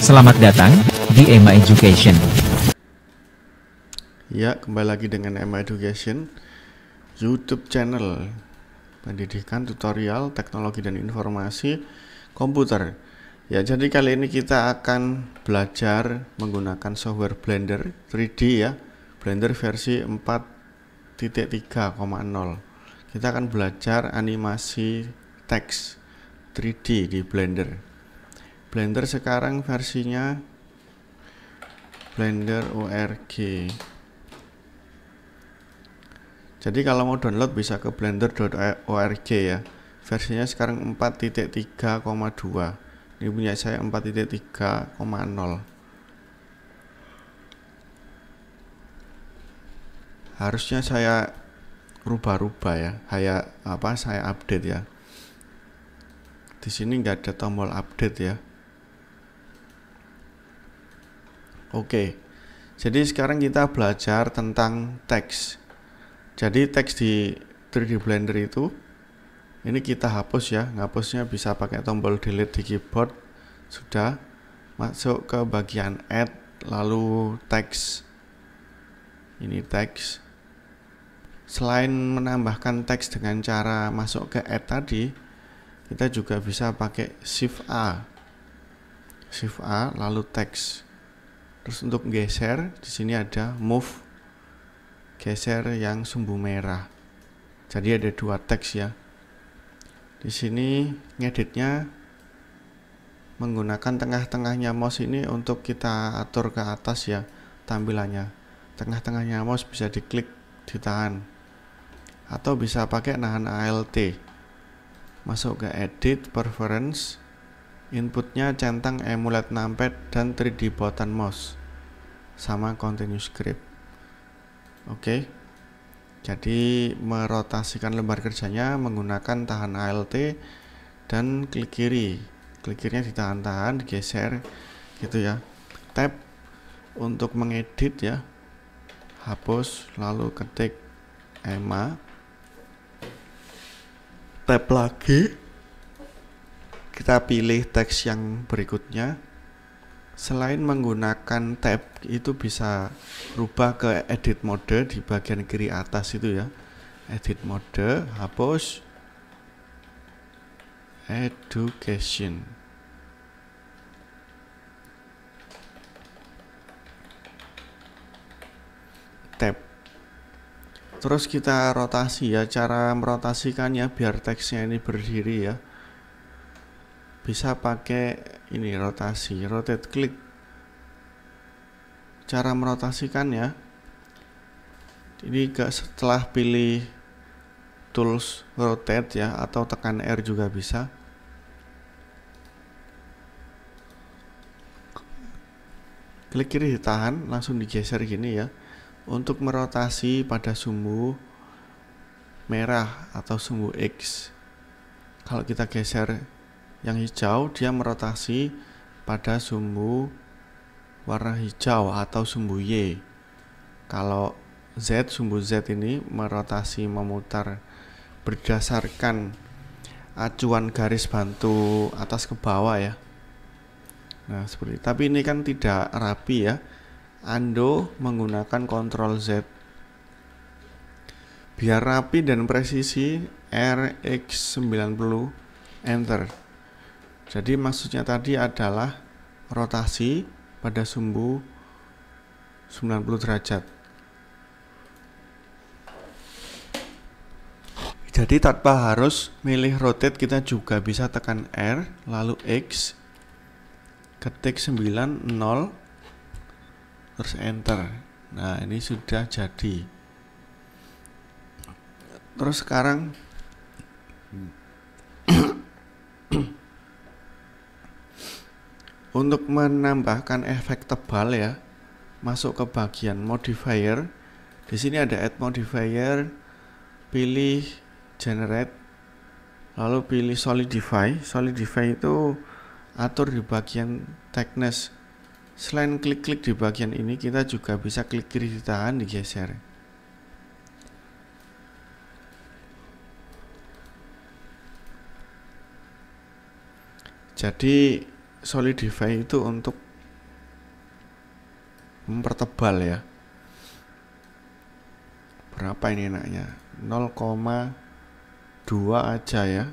Selamat datang di Emma Education. Ya, kembali lagi dengan Emma Education, YouTube channel pendidikan, tutorial, teknologi dan informasi komputer. Ya, jadi kali ini kita akan belajar menggunakan software Blender 3D ya, Blender versi 4.3.0. Kita akan belajar animasi teks 3D di Blender. Blender sekarang versinya Blender ORG. Jadi kalau mau download bisa ke blender.org ya. Versinya sekarang 4.3,2. Ini punya saya 4.3,0. Harusnya saya rubah-rubah ya. Saya update ya. Di sini nggak ada tombol update ya. Oke. Jadi sekarang kita belajar tentang teks. Jadi teks di 3D Blender itu ini kita hapus ya. Ngapusnya bisa pakai tombol delete di keyboard. Sudah masuk ke bagian add, lalu teks. Ini teks. Selain menambahkan teks dengan cara masuk ke add tadi, kita juga bisa pakai shift A lalu teks. Terus untuk geser di sini ada move, geser yang sumbu merah. Jadi ada dua teks ya. Di sini ngeditnya menggunakan tengah-tengahnya mouse ini untuk kita atur ke atas ya tampilannya. Tengah-tengahnya mouse bisa diklik, ditahan, atau bisa pakai nahan ALT. Masuk ke edit, preference, inputnya centang emulate numpad dan 3D button mouse sama continue script. Oke. Jadi merotasikan lembar kerjanya menggunakan tahan ALT dan klik kiri. Klik kirinya ditahan-tahan, digeser gitu ya. Tab untuk mengedit ya. Hapus lalu ketik Emma. Tab lagi. Kita pilih teks yang berikutnya. Selain menggunakan tab, itu bisa rubah ke edit mode di bagian kiri atas itu ya. Edit mode, hapus, education. Tab. Terus kita rotasi ya. Cara merotasikannya biar teksnya ini berdiri ya. Bisa pakai ini rotasi, rotate klik. Cara merotasikan ya. Ini setelah pilih tools rotate ya, atau tekan R juga bisa. Klik kiri ditahan, langsung digeser gini ya. Untuk merotasi pada sumbu merah atau sumbu X. Kalau kita geser yang hijau, dia merotasi pada sumbu warna hijau atau sumbu Y. Kalau Z, sumbu Z ini merotasi memutar berdasarkan acuan garis bantu atas ke bawah ya. Nah seperti, tapi ini kan tidak rapi ya. Undo menggunakan Ctrl Z. Biar rapi dan presisi, RX90 Enter. Jadi maksudnya tadi adalah rotasi pada sumbu 90 derajat. Jadi tanpa harus milih rotate, kita juga bisa tekan R lalu X, ketik 90 terus enter. Nah ini sudah jadi. Terus sekarang untuk menambahkan efek tebal ya, masuk ke bagian modifier. Di sini ada add modifier, pilih generate, lalu pilih solidify. Solidify itu atur di bagian thickness. Selain klik-klik di bagian ini, kita juga bisa klik kiri ditahan, digeser. Jadi solidify itu untuk mempertebal ya. Berapa ini enaknya? 0,2 aja ya.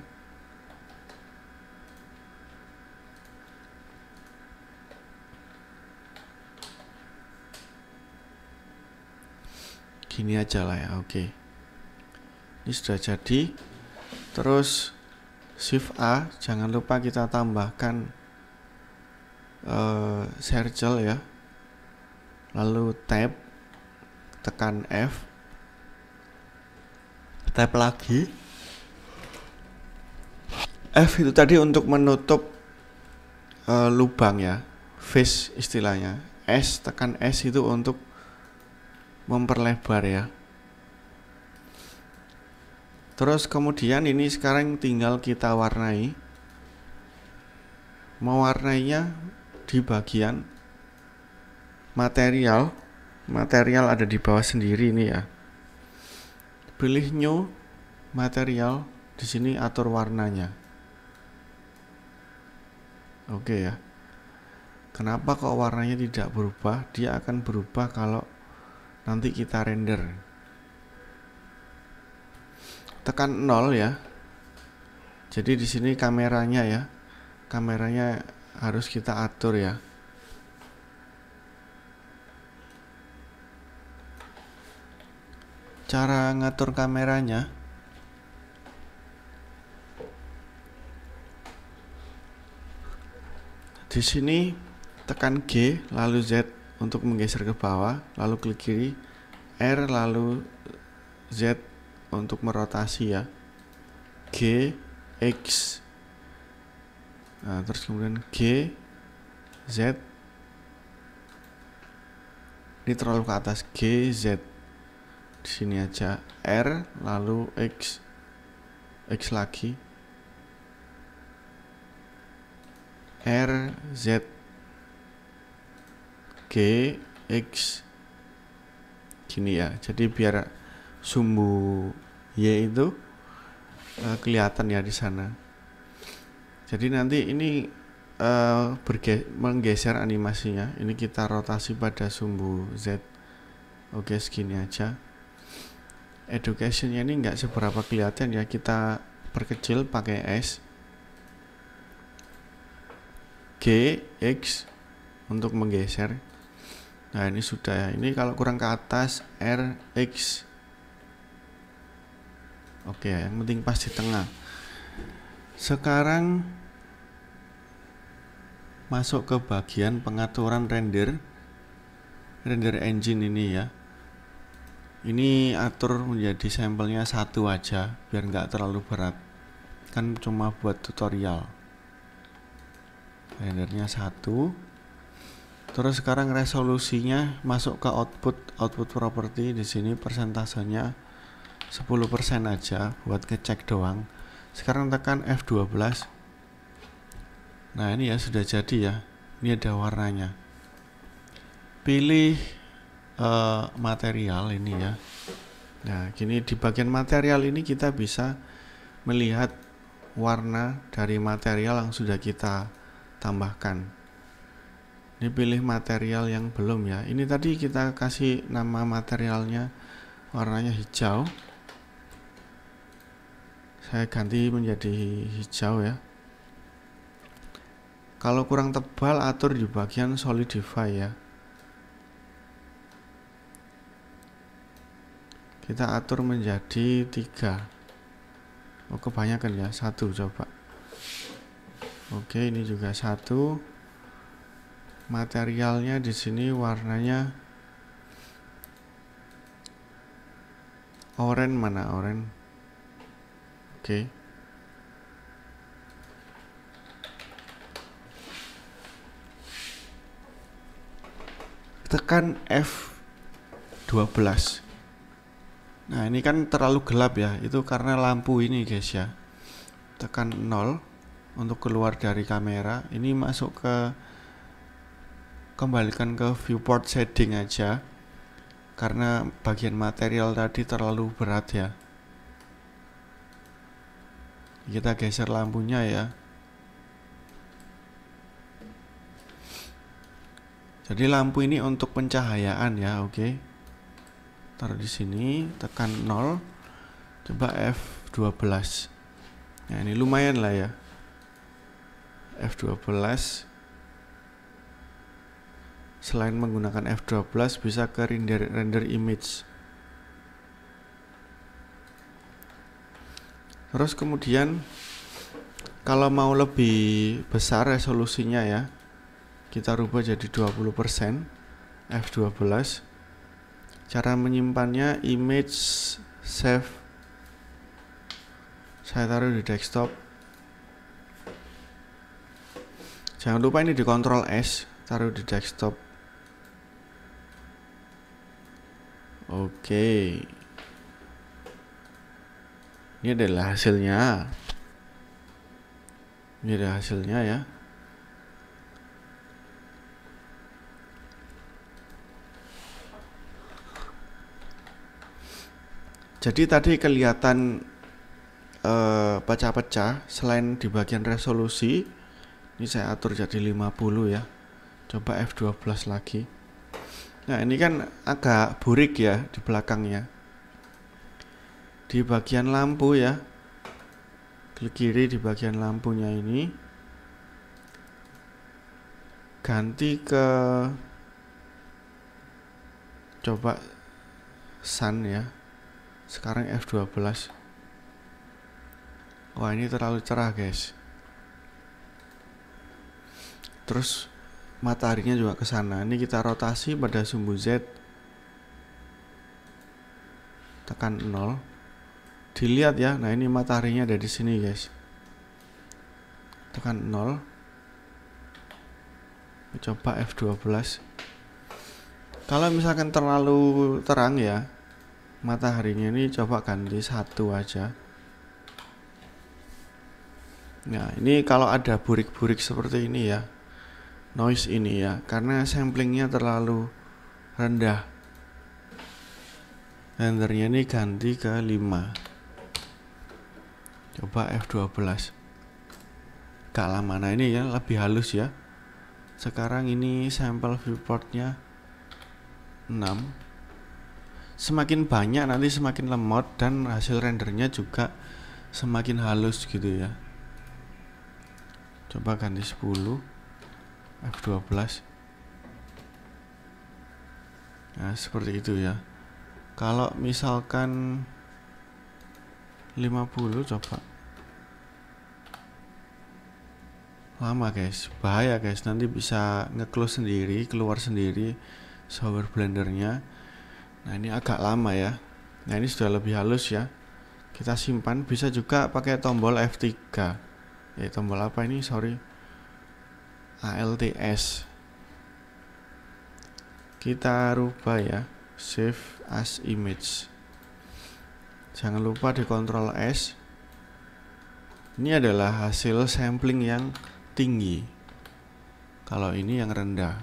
Gini aja lah ya. Oke. Ini sudah jadi. Terus Shift A, jangan lupa kita tambahkan circle ya. Lalu tab, tekan F, tab lagi. F itu tadi untuk menutup lubang ya, face istilahnya. S, tekan S itu untuk memperlebar ya. Terus kemudian ini sekarang tinggal kita warnai. Mewarnainya di bagian material. Material ada di bawah sendiri ini ya. Pilih new material, di sini atur warnanya. Oke ya. Kenapa kok warnanya tidak berubah? Dia akan berubah kalau nanti kita render. Tekan 0 ya. Jadi di sini kameranya ya. Kameranya harus kita atur ya. Cara ngatur kameranya, di sini tekan G lalu Z untuk menggeser ke bawah, lalu klik kiri, R lalu Z untuk merotasi ya, G, X, nah, terus kemudian G, Z, ini terlalu ke atas, G, Z, di sini aja, R lalu X, X lagi, R, Z, G, X, gini ya. Jadi biar sumbu Y itu kelihatan ya di sana. Jadi nanti ini menggeser animasinya. Ini kita rotasi pada sumbu Z. Oke, segini aja. Educationnya ini nggak seberapa kelihatan ya. Kita perkecil pakai S. G, X untuk menggeser. Nah ini sudah ya. Ini kalau kurang ke atas, R, X. Oke, yang penting pas di tengah. Sekarang masuk ke bagian pengaturan render engine ini ya. Ini atur menjadi sampelnya 1 aja biar nggak terlalu berat. Kan cuma buat tutorial. Rendernya 1. Terus sekarang resolusinya masuk ke output property. Di sini persentasenya 10% aja buat ngecek doang. Sekarang tekan F12. Nah ini ya sudah jadi ya. Ini ada warnanya. Pilih material ini ya. Nah gini, di bagian material ini kita bisa melihat warna dari material yang sudah kita tambahkan. Ini pilih material yang belum ya. Ini tadi kita kasih nama materialnya warnanya hijau. Saya ganti menjadi hijau ya. Kalau kurang tebal atur di bagian solidify ya. Kita atur menjadi 3. Oh kebanyakan ya, 1 coba. Oke, ini juga 1. Materialnya di sini warnanya oranye, mana oranye? Oke. Tekan F12. Nah ini kan terlalu gelap ya. Itu karena lampu ini guys ya. Tekan 0 untuk keluar dari kamera. Ini masuk ke, kembalikan ke viewport setting aja. Karena bagian material tadi terlalu berat ya. Kita geser lampunya ya. Jadi lampu ini untuk pencahayaan ya, oke. Taruh di sini, tekan 0. Coba F12. Nah, ini lumayan lah ya. F12. Selain menggunakan F12 bisa ke render image. Terus kemudian kalau mau lebih besar resolusinya ya, kita rubah jadi 20%, F12. Cara menyimpannya image save. Saya taruh di desktop. Jangan lupa ini di Ctrl S, taruh di desktop. Oke. Ini adalah hasilnya. Ini adalah hasilnya ya. Jadi tadi kelihatan pecah-pecah. Selain di bagian resolusi, ini saya atur jadi 50 ya. Coba F12 lagi. Nah, ini kan agak burik ya di belakangnya. Di bagian lampu ya, klik kiri di bagian lampunya ini, ganti ke, coba sun ya. Sekarang F12. Wah, ini terlalu cerah guys. Terus mataharinya juga ke sana. Ini kita rotasi pada sumbu Z, tekan 0. Dilihat ya. Nah, ini mataharinya ada di sini guys. Tekan 0. Coba F12. Kalau misalkan terlalu terang ya, mataharinya ini coba ganti 1 aja. Nah, ini kalau ada burik-burik seperti ini ya, noise ini ya, karena samplingnya terlalu rendah. Rendernya ini ganti ke 5. Coba F12. Gak lama. Nah, ini ya lebih halus ya. Sekarang ini sampel viewportnya 6. Semakin banyak nanti semakin lemot dan hasil rendernya juga semakin halus gitu ya. Coba ganti 10. F12. Nah, seperti itu ya. Kalau misalkan 50, coba. Lama guys, bahaya guys, nanti bisa nge-close sendiri, keluar sendiri software blendernya. Nah, ini agak lama ya. Nah, ini sudah lebih halus ya. Kita simpan. Bisa juga pakai tombol F3. Tombol apa ini, sorry, ALTS. Kita rubah ya, save as image. Jangan lupa di Ctrl S. Ini adalah hasil sampling yang tinggi. Kalau ini yang rendah.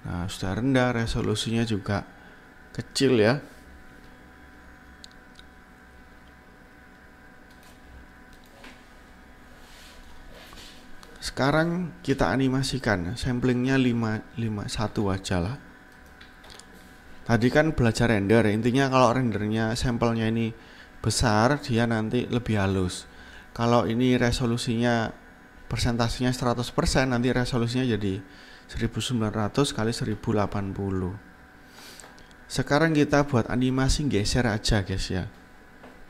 Nah, sudah rendah, resolusinya juga kecil ya. Sekarang kita animasikan. Samplingnya 551 aja lah. Tadi kan belajar render, intinya kalau rendernya sampelnya ini besar, dia nanti lebih halus. Kalau ini resolusinya persentasenya 100%, nanti resolusinya jadi 1900 kali 1080. Sekarang kita buat animasi geser aja guys ya.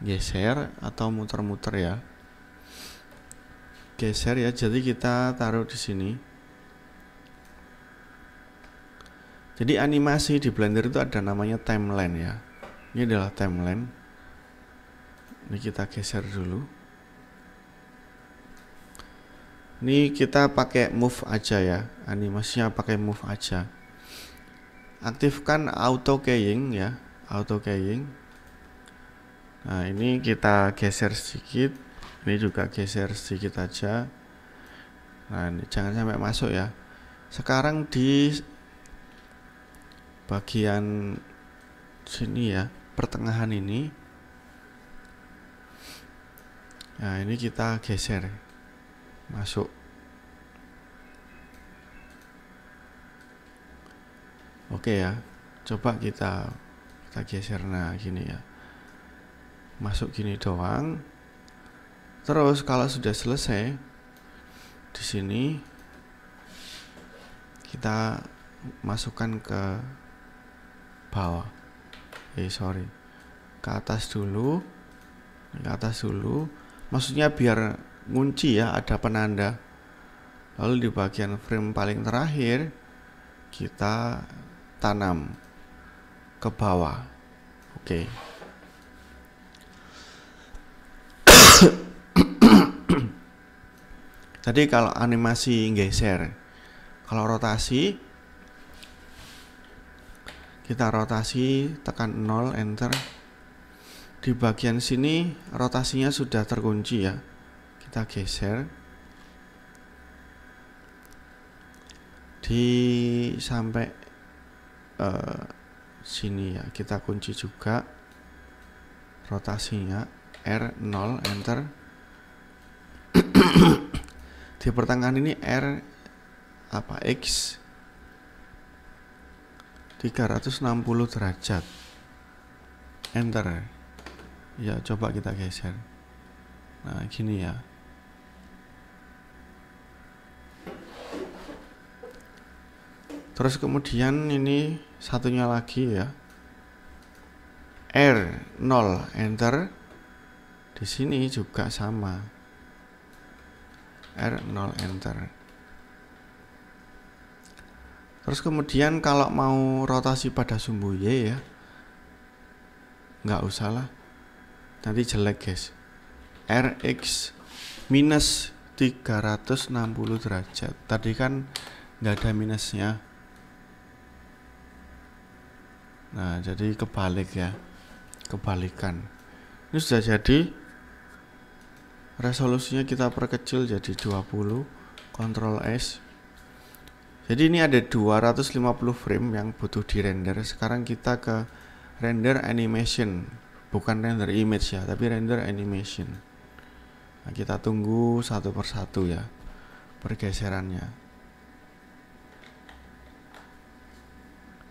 Geser atau muter-muter ya. Geser ya, jadi kita taruh di sini. Jadi animasi di Blender itu ada namanya timeline ya. Ini adalah timeline. Ini kita geser dulu. Ini kita pakai move aja ya. Animasinya pakai move aja. Aktifkan auto keying ya, auto keying. Nah, ini kita geser sedikit. Ini juga geser sedikit aja. Nah, ini jangan sampai masuk ya. Sekarang di bagian sini ya, pertengahan ini. Nah, ini kita geser masuk. Oke ya, coba kita geser. Nah gini ya, masuk gini doang. Terus kalau sudah selesai, di sini kita masukkan ke bawah. Ke atas dulu, Maksudnya biar ngunci ya, ada penanda. Lalu di bagian frame paling terakhir kita tanam ke bawah. Oke. Tadi kalau animasi geser, kalau rotasi kita rotasi, tekan 0, enter. Di bagian sini rotasinya sudah terkunci ya. Kita geser di sampai sini ya, kita kunci juga rotasinya, R0, enter. Di pertengahan ini X 360 derajat, enter ya. Coba kita geser. Nah gini ya. Terus kemudian ini satunya lagi ya, R0, enter. Di sini juga sama, R0, enter. Terus kemudian kalau mau rotasi pada sumbu Y ya, nggak usah lah, nanti jelek guys. RX minus 360 derajat. Tadi kan nggak ada minusnya. Nah jadi kebalik ya, kebalikan. Ini sudah jadi. Resolusinya kita perkecil jadi 20, Ctrl S. Jadi ini ada 250 frame yang butuh di render. Sekarang kita ke render animation, bukan render image ya, tapi render animation. Nah, kita tunggu satu persatu ya pergeserannya.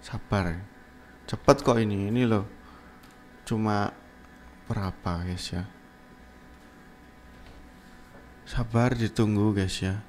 Sabar, cepet kok ini loh. Cuma berapa guys ya? Sabar, ditunggu guys ya.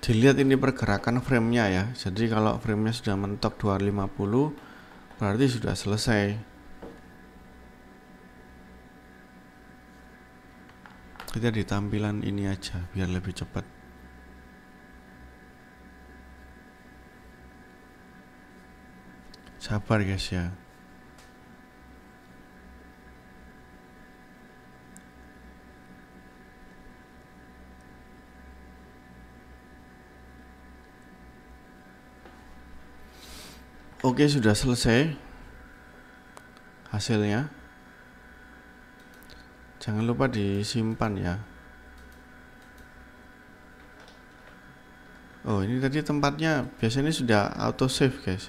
Dilihat ini pergerakan framenya ya. Jadi kalau framenya sudah mentok 250 berarti sudah selesai. Kita di tampilan ini aja biar lebih cepat. Sabar guys ya. Oke, sudah selesai hasilnya. Jangan lupa disimpan ya. Oh, ini tadi tempatnya biasanya sudah auto save guys,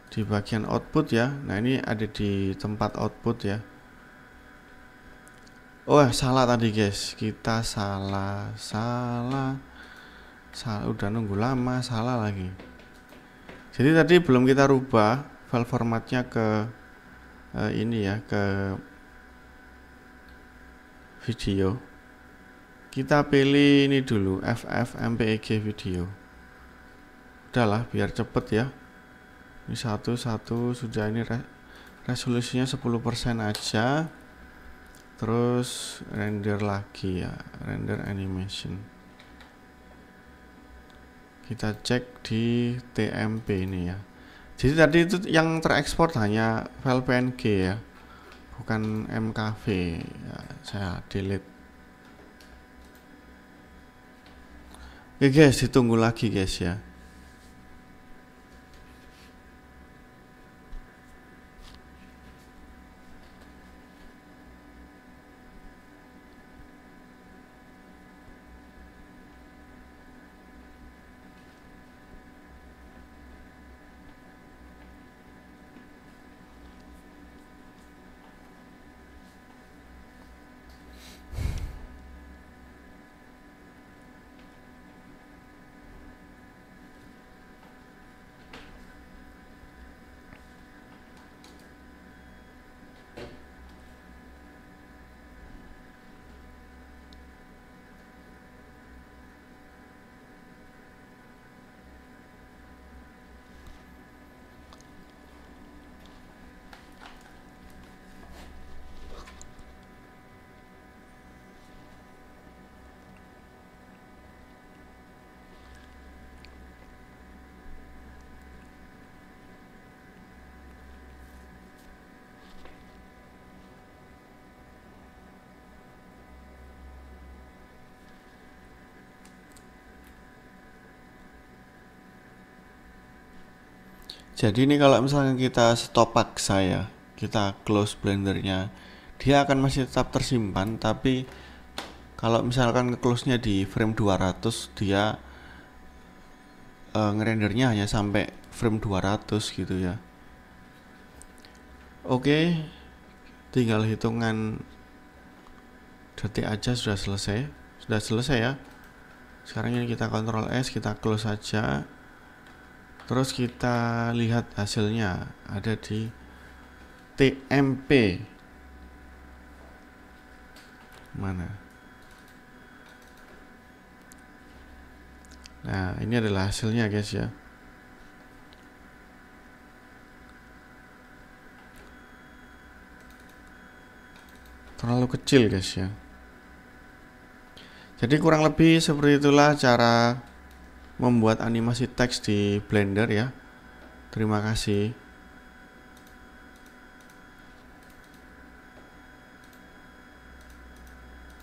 di bagian output ya. Nah ini ada di tempat output ya. Oh salah tadi guys, kita salah, udah nunggu lama, salah lagi. Jadi tadi belum kita rubah file formatnya ke ini ya, ke video. Kita pilih ini dulu, FFmpeg video. Udahlah, biar cepet ya. Ini satu sudah. Ini resolusinya 10% aja. Terus render lagi ya, render animation. Kita cek di TMP ini ya. Jadi tadi itu yang terekspor hanya file PNG ya, bukan MKV ya, saya delete. Oke guys, ditunggu lagi guys ya. Jadi ini kalau misalnya kita stop paksa ya, kita close blendernya, dia akan masih tetap tersimpan, tapi kalau misalkan close-nya di frame 200, dia ngerendernya hanya sampai frame 200 gitu ya. Oke, tinggal hitungan detik aja sudah selesai ya. Sekarang ini kita Ctrl S, kita close saja. Terus kita lihat hasilnya ada di TMP. Mana? Nah, ini adalah hasilnya guys ya. Terlalu kecil guys ya. Jadi kurang lebih seperti itulah cara membuat animasi teks di Blender ya. Terima kasih.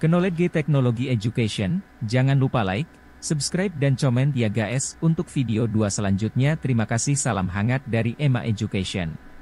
Knowledge Technology Education, jangan lupa like, subscribe dan komen ya guys untuk video 2 selanjutnya. Terima kasih, salam hangat dari Ema Education.